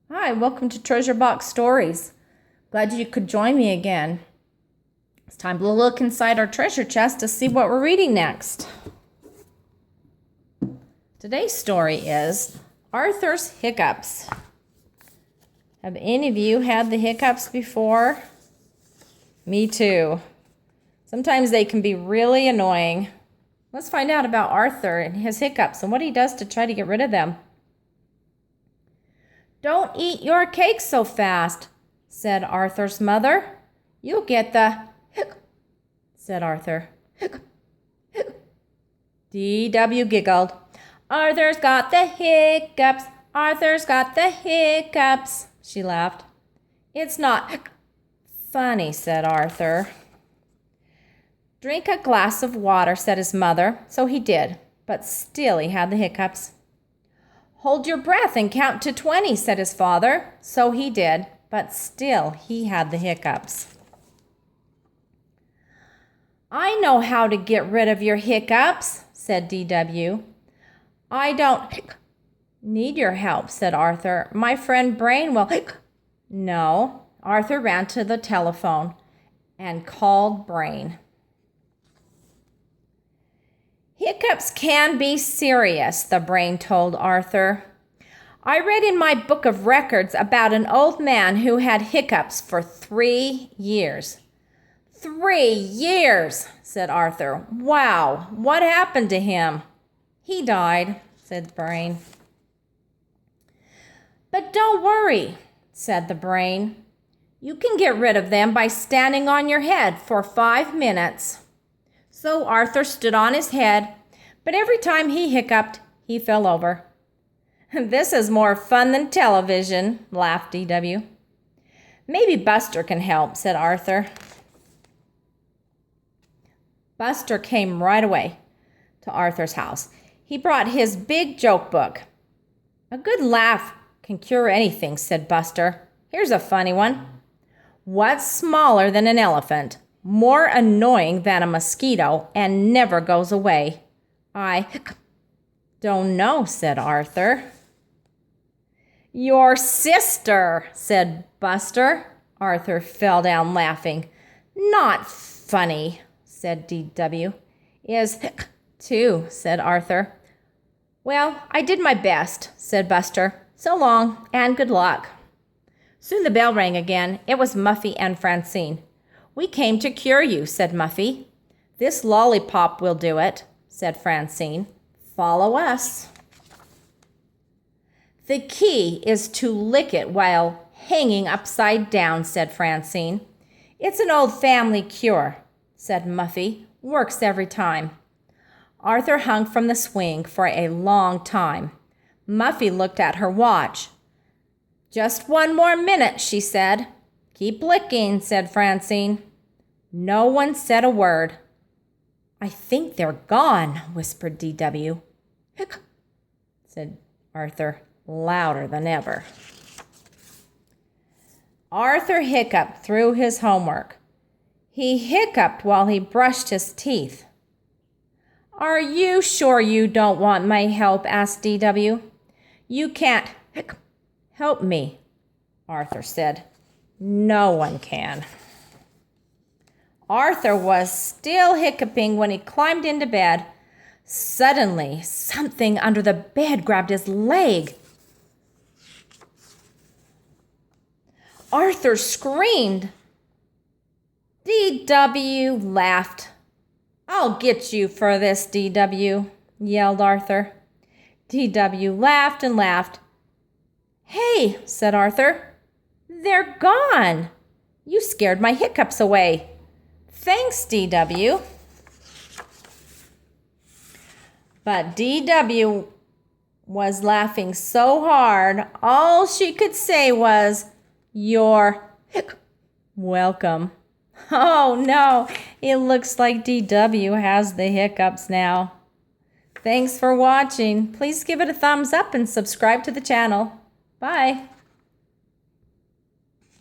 Hi, welcome to Treasure Box Stories. Glad you could join me again. It's time to look inside our treasure chest to see what we're reading next. Today's story is Arthur's Hiccups. Have any of you had the hiccups before? Me too. Sometimes they can be really annoying. Let's find out about Arthur and his hiccups and what he does to try to get rid of them. "Don't eat your cake so fast," said Arthur's mother. "You'll get the hiccup," said Arthur. "Hiccup, hiccup." D.W. giggled. "Arthur's got the hiccups. Arthur's got the hiccups," she laughed. "It's not funny," said Arthur. "Drink a glass of water," said his mother. So he did, but still he had the hiccups. "Hold your breath and count to 20, said his father. So he did, but still he had the hiccups. "I know how to get rid of your hiccups," said D.W. "I don't need your help," said Arthur. "My friend Brain will." No, Arthur ran to the telephone and called Brain. "Hiccups can be serious," the Brain told Arthur. "I read in my book of records about an old man who had hiccups for 3 years. 3 years, said Arthur. "Wow, what happened to him?" "He died," said the Brain. "But don't worry," said the Brain. "You can get rid of them by standing on your head for 5 minutes. So Arthur stood on his head, but every time he hiccuped, he fell over. "This is more fun than television," laughed D.W. "Maybe Buster can help," said Arthur. Buster came right away to Arthur's house. He brought his big joke book. "A good laugh can cure anything," said Buster. "Here's a funny one. What's smaller than an elephant, more annoying than a mosquito, and never goes away?" "I don't know," said Arthur. "Your sister," said Buster. Arthur fell down laughing. "Not funny," said D.W. "Is too," said Arthur. "Well, I did my best," said Buster. "So long, and good luck." Soon the bell rang again. It was Muffy and Francine. "We came to cure you," said Muffy. "This lollipop will do it," said Francine. "Follow us." "The key is to lick it while hanging upside down," said Francine. "It's an old family cure," said Muffy. "Works every time." Arthur hung from the swing for a long time. Muffy looked at her watch. "Just 1 more minute," she said. "Keep licking," said Francine. No one said a word. "I think they're gone," whispered D.W. "Hiccup," said Arthur, louder than ever. Arthur hiccuped through his homework. He hiccuped while he brushed his teeth. "Are you sure you don't want my help?" asked D.W. "You can't help me," Arthur said. "No one can." Arthur was still hiccuping when he climbed into bed. Suddenly, something under the bed grabbed his leg. Arthur screamed. D.W. laughed. "I'll get you for this, D.W., yelled Arthur. D.W. laughed and laughed. "Hey," said Arthur, "they're gone. You scared my hiccups away." "Thanks, D.W." But D.W. was laughing so hard, all she could say was, "You're welcome." Oh no, it looks like D.W. has the hiccups now. Thanks for watching. Please give it a thumbs up and subscribe to the channel. Bye.